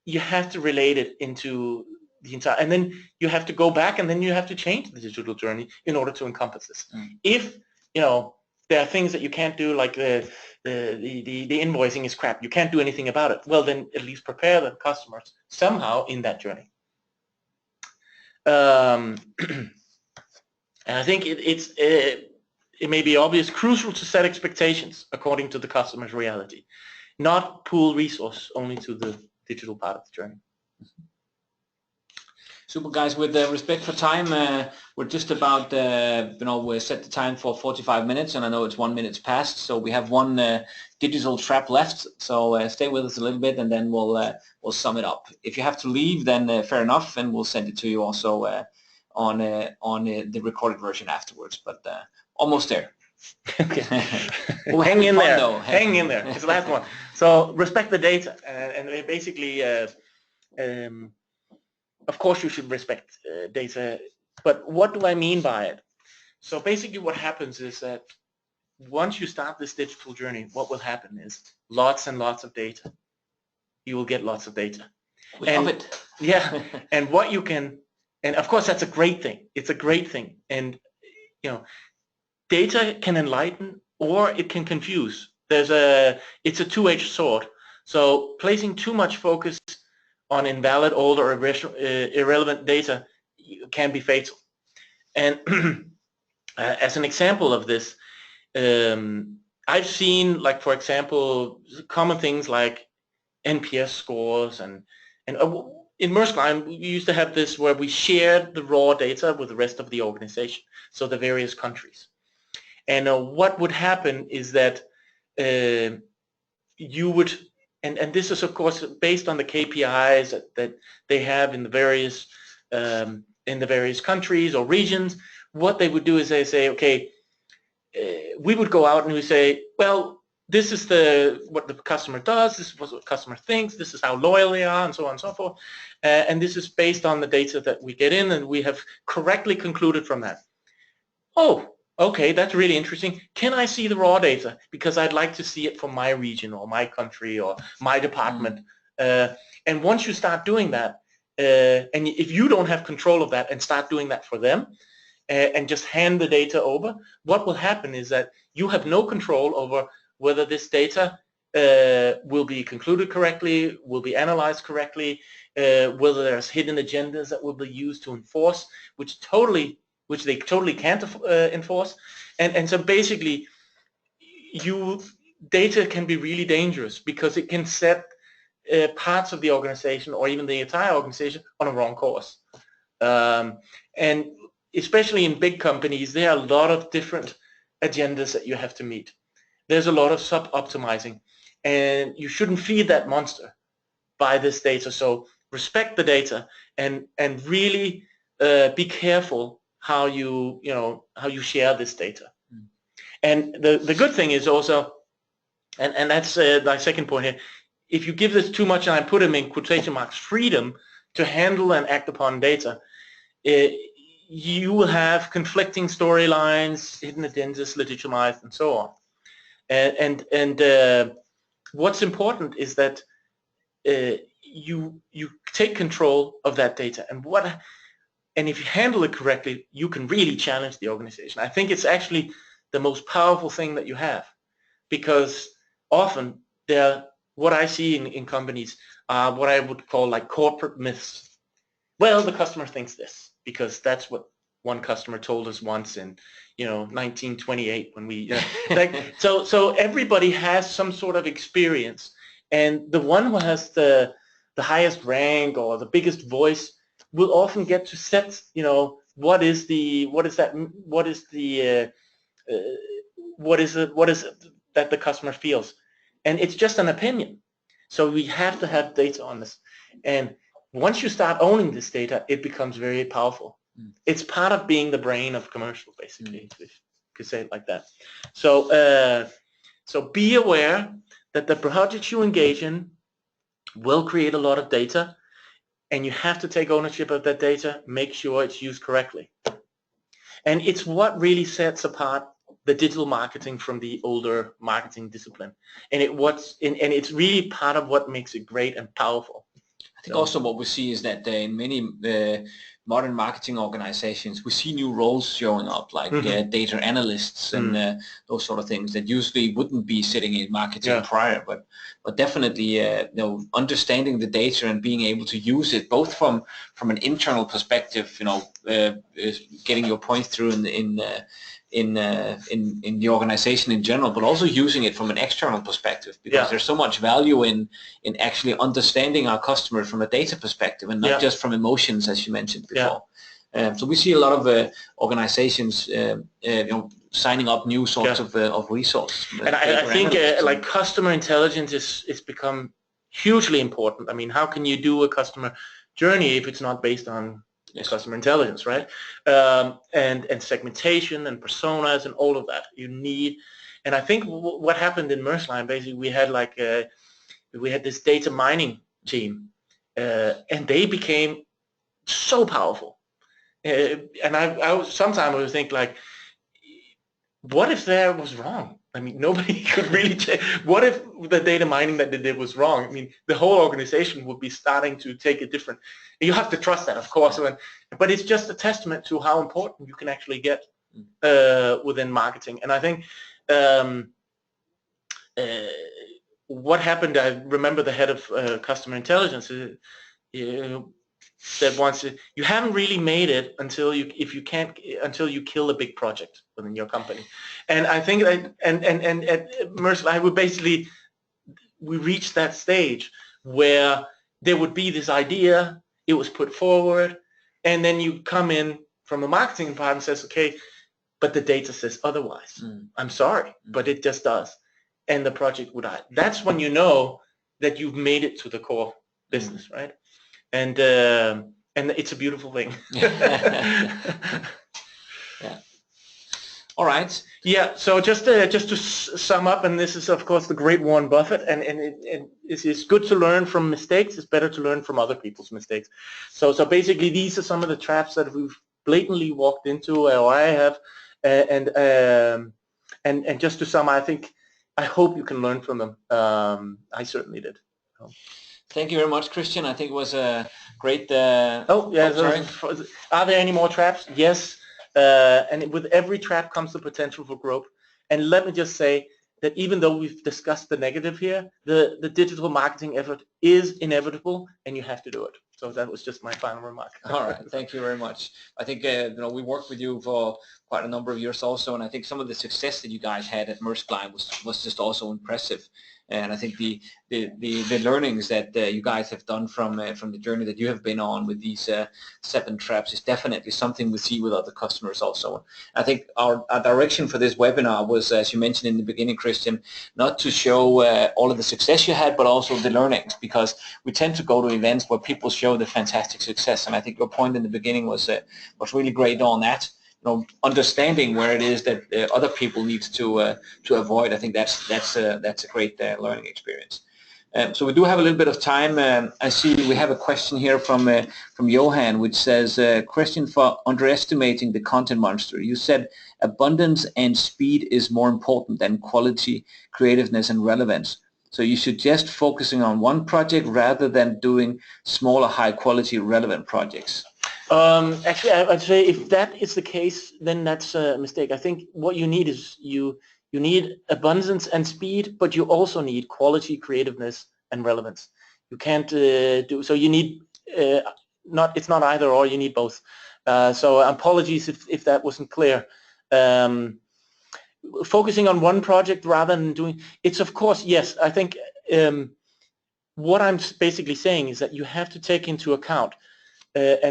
You have to relate it into the entire, and then you have to go back and then you have to change the digital journey in order to encompass this. If there are things that you can't do, like the invoicing is crap, you can't do anything about it, well then at least prepare the customers somehow in that journey. And I think it may be obvious, crucial to set expectations according to the customer's reality, not pool resource only to the digital part of the journey. Super, guys. With respect for time, we're just about, we set the time for 45 minutes, and I know it's 1 minute past, so we have one digital trap left. So stay with us a little bit, and then we'll sum it up. If you have to leave, then fair enough, and we'll send it to you also on the recorded version afterwards. But almost there. Okay. Well, hang in there. Though. Hang in there. It's the last one. So respect the data, and basically. Of course you should respect data, but what do I mean by it? So basically what happens is that once you start this digital journey, what will happen is lots and lots of data. You will get lots of data. We love it. Yeah, and what you can, and of course that's a great thing. It's a great thing. And data can enlighten or it can confuse. It's a two-edged sword. So placing too much focus on invalid, old, or irrelevant data can be fatal. And as an example of this, I've seen, like, for example, common things like NPS scores, and in Maersk Line we used to have this where we shared the raw data with the rest of the organization, so the various countries. And what would happen is that you would, and this is of course based on the KPIs that they have in the various countries or regions. What they would do is they say, okay, we would go out and we say, well, this is what the customer does, this is what the customer thinks, this is how loyal they are, and so on and so forth, and this is based on the data that we get in, and we have correctly concluded from that. Oh, okay, that's really interesting. Can I see the raw data? Because I'd like to see it for my region or my country or my department. And once you start doing that, and if you don't have control of that and start doing that for them, and just hand the data over, what will happen is that you have no control over whether this data will be concluded correctly, will be analyzed correctly, whether there's hidden agendas that will be used to enforce, which they totally can't enforce. And so basically data can be really dangerous because it can set parts of the organization or even the entire organization on a wrong course. And especially in big companies, there are a lot of different agendas that you have to meet. There's a lot of sub-optimizing, and you shouldn't feed that monster by this data. So respect the data and really be careful how you share this data. And the good thing is also, and that's my second point here, if you give this too much, and I put them in quotation marks, freedom to handle and act upon data, you will have conflicting storylines, hidden agendas, legitimized, and so on. And what's important is that you take control of that data, and if you handle it correctly, you can really challenge the organization. I think it's actually the most powerful thing that you have, because often what I see in companies are what I would call like corporate myths. Well, the customer thinks this because that's what one customer told us once in 1928 when we so everybody has some sort of experience, and the one who has the highest rank or the biggest voice will often get to set what is that the customer feels, and it's just an opinion. So we have to have data on this, and once you start owning this data, it becomes very powerful. It's part of being the brain of commercial, basically, if you could say it like that. So be aware that the projects you engage in will create a lot of data, and you have to take ownership of that data, make sure it's used correctly. And it's what really sets apart the digital marketing from the older marketing discipline. And it's really part of what makes it great and powerful. I think also what we see is that in many modern marketing organizations, we see new roles showing up, like data analysts and those sort of things that usually wouldn't be sitting in marketing prior, but definitely understanding the data and being able to use it both from an internal perspective, getting your point through in the organization in general, but also using it from an external perspective, because there's so much value in actually understanding our customers from a data perspective and not just from emotions, as you mentioned before. So we see a lot of organizations signing up new sorts of resources. And I think like customer intelligence is become hugely important. I mean, how can you do a customer journey if it's not based on customer intelligence, right? And segmentation and personas and all of that you need. And I think what happened in Maersk Line, basically we had this data mining team, and they became so powerful. And I sometimes would think like, what if that was wrong? I mean, nobody could really check. What if the data mining that they did was wrong? I mean, the whole organization would be starting to take a different. You have to trust that, of course, but it's just a testament to how important you can actually get within marketing. And I think what happened. I remember the head of customer intelligence said once, you haven't really made it until you kill a big project within your company. And I think that, and at Maersk Line, we reached that stage where there would be this idea, it was put forward, and then you come in from a marketing part and says, okay, but the data says otherwise. I'm sorry, but it just does. And the project would die. That's when you know that you've made it to the core business, right? And it's a beautiful thing. All right. Yeah. So just to sum up, and this is of course the great Warren Buffett, and it's good to learn from mistakes. It's better to learn from other people's mistakes. So basically, these are some of the traps that we've blatantly walked into, or I have, and just to sum, I hope you can learn from them. I certainly did. Thank you very much, Christian. I think it was a great... Are there any more traps? Yes. And with every trap comes the potential for growth. And let me just say that even though we've discussed the negative here, the digital marketing effort is inevitable, and you have to do it. So that was just my final remark. All right. Thank you very much. I think we worked with you for quite a number of years also, and I think some of the success that you guys had at Maersk Line was just also impressive. And I think the learnings that you guys have done from the journey that you have been on with these 7 traps is definitely something we see with other customers also. I think our direction for this webinar was, as you mentioned in the beginning, Christian, not to show all of the success you had, but also the learnings, because we tend to go to events where people show the fantastic success. And I think your point in the beginning was really great on that. Understanding where it is that other people need to avoid. I think that's a great learning experience. So we do have a little bit of time. I see we have a question here from Johan, which says, question for underestimating the content monster. You said abundance and speed is more important than quality, creativeness, and relevance. So you suggest focusing on one project rather than doing smaller, high-quality, relevant projects. Actually, I'd say if that is the case, then that's a mistake. I think what you need is you need abundance and speed, but you also need quality, creativeness, and relevance. You can't do so. You need it's not either or. You need both. So apologies if that wasn't clear. Focusing on one project rather than doing it's of course yes. I think what I'm basically saying is that you have to take into account.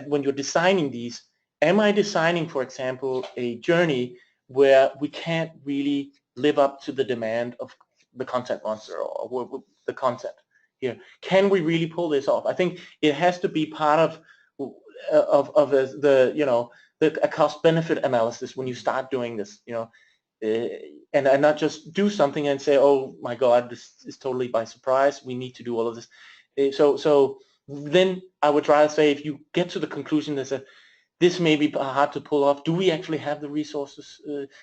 When you're designing these, am I designing, for example, a journey where we can't really live up to the demand of the content monster or the content here? Can we really pull this off? I think it has to be part of a cost-benefit analysis when you start doing this, and not just do something and say, oh my God, this is totally by surprise. We need to do all of this. So then I would rather say if you get to the conclusion that this may be hard to pull off. Do we actually have the resources?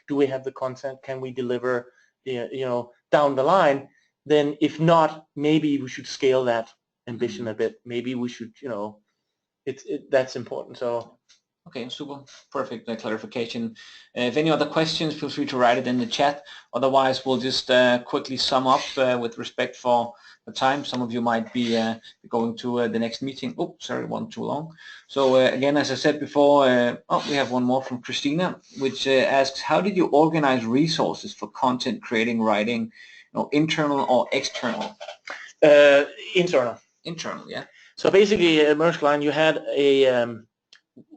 Do we have the content? Can we deliver, down the line? Then if not, maybe we should scale that ambition a bit. Maybe we should, that's important. So. Okay, super. Perfect clarification. If any other questions, feel free to write it in the chat. Otherwise, we'll just quickly sum up with respect for the time. Some of you might be going to the next meeting. Oh, sorry, one too long. So again, as I said before, we have one more from Christina, which asks, how did you organize resources for content creating, writing, internal or external? Internal. Internal, yeah. So basically, Maersk Line, you had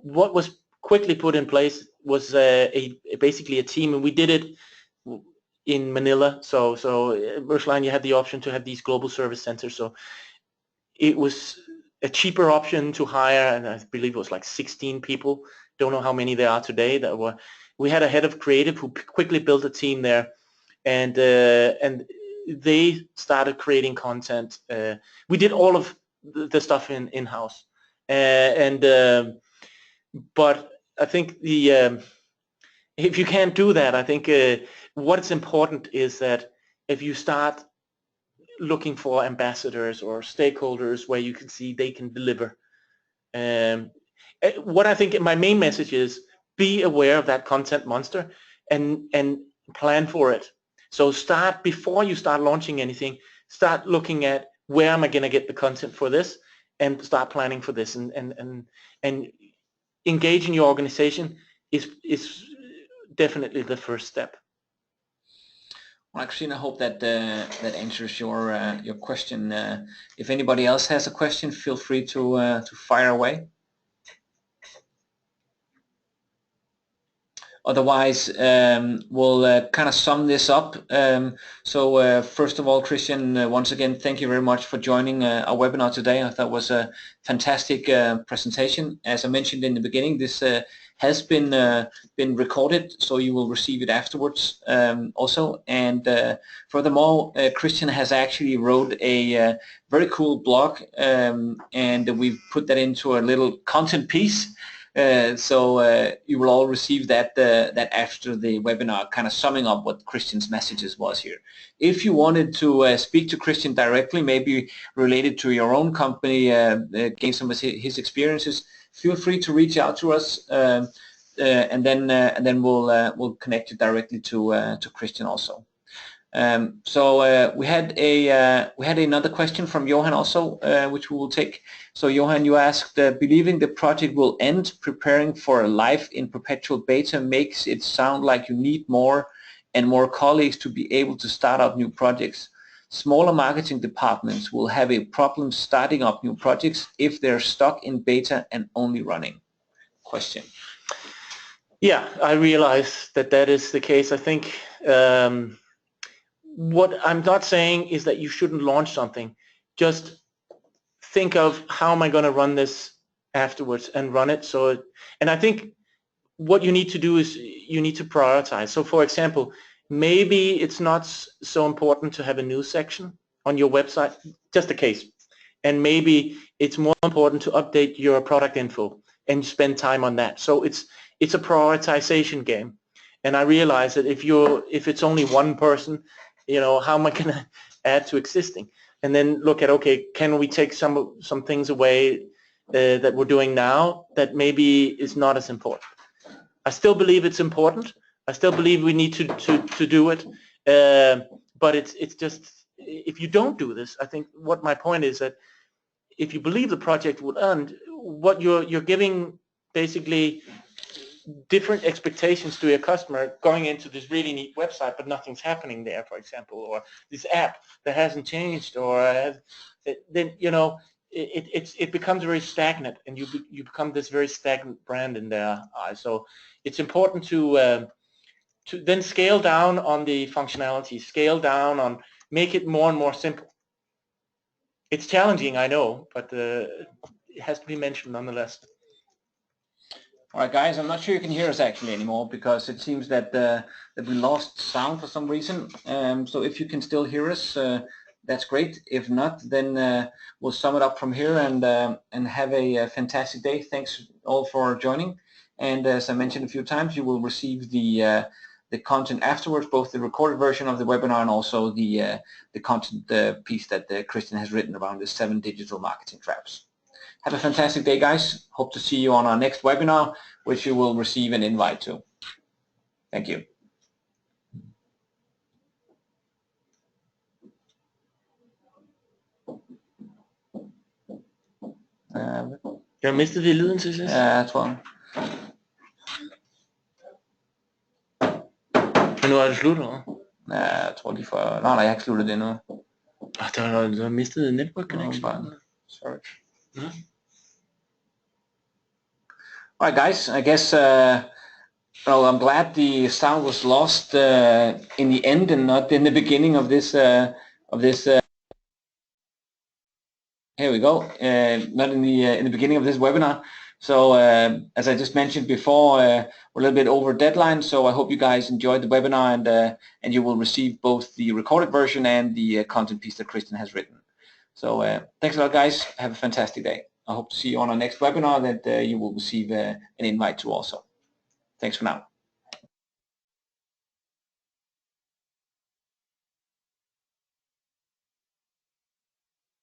what was quickly put in place was basically a team, and we did it in Manila. So Maersk Line, you had the option to have these global service centers. So it was a cheaper option to hire, and I believe it was like 16 people. Don't know how many there are today. We had a head of creative who quickly built a team there, and they started creating content. We did all of the stuff in-house, but I think if you can't do that, I think what's important is that if you start looking for ambassadors or stakeholders where you can see they can deliver. What I think my main message is, be aware of that content monster and plan for it. So start, before you start launching anything, start looking at where am I going to get the content for this, and start planning for this, and engaging your organization is definitely the first step. Well, Christina, I hope that that answers your question. If anybody else has a question, feel free to fire away. Otherwise, we'll kind of sum this up. So first of all, Christian, once again, thank you very much for joining our webinar today. I thought it was a fantastic presentation. As I mentioned in the beginning, this has been recorded, so you will receive it afterwards also. And furthermore, Christian has actually wrote a very cool blog, and we've put that into a little content piece. So you will all receive that after the webinar, kind of summing up what Christian's messages was here. If you wanted to speak to Christian directly, maybe related to your own company, gain some of his experiences, feel free to reach out to us, and then we'll connect you directly to Christian also. So we had another question from Johan also, which we will take. So Johan, you asked, believing the project will end, preparing for a life in perpetual beta makes it sound like you need more and more colleagues to be able to start up new projects. Smaller marketing departments will have a problem starting up new projects if they're stuck in beta and only running. Question. Yeah, I realize that is the case. I think what I'm not saying is that you shouldn't launch something. Just think of, how am I going to run this afterwards, and run it. And I think what you need to do is you need to prioritize. So for example, maybe it's not so important to have a news section on your website, just a case. And maybe it's more important to update your product info and spend time on that. So it's a prioritization game. And I realize that if it's only one person, how am I going to add to existing? And then look at, okay, can we take some things away that we're doing now that maybe is not as important? I still believe it's important. I still believe we need to do it. But it's just, if you don't do this, I think what my point is that if you believe the project will end, what you're giving basically different expectations to your customer going into this really neat website, but nothing's happening there, for example, or this app that hasn't changed, or then it becomes very stagnant, and you become this very stagnant brand in their eyes. So it's important to then scale down on the functionality, scale down on, make it more and more simple. It's challenging, I know, but it has to be mentioned nonetheless. All right, guys, I'm not sure you can hear us actually anymore, because it seems that we lost sound for some reason. So if you can still hear us, that's great. If not, then we'll sum it up from here and have a fantastic day. Thanks all for joining. and as I mentioned a few times, you will receive the content afterwards, both the recorded version of the webinar and also the content piece that Christian has written around the 7 digital marketing traps. Have a fantastic day, guys. Hope to see you on our next webinar, which you will receive an invite to. Thank you. Jeg har mistet det i lyden til sidst. Ja, jeg tror. Men nu er det slut, eller? Ja, jeg tror de får... Nej, jeg har ikke sluttet det endnu. Du har mistet network connection. Sorry. Yeah. All right, guys. I guess well, I'm glad the sound was lost in the end and not in the beginning of this. Here we go. Not in the beginning of this webinar. So as I just mentioned before, we're a little bit over deadline. So I hope you guys enjoyed the webinar and you will receive both the recorded version and the content piece that Christian has written. So thanks a lot, guys. Have a fantastic day. I hope to see you on our next webinar that you will receive an invite to also. Thanks for now.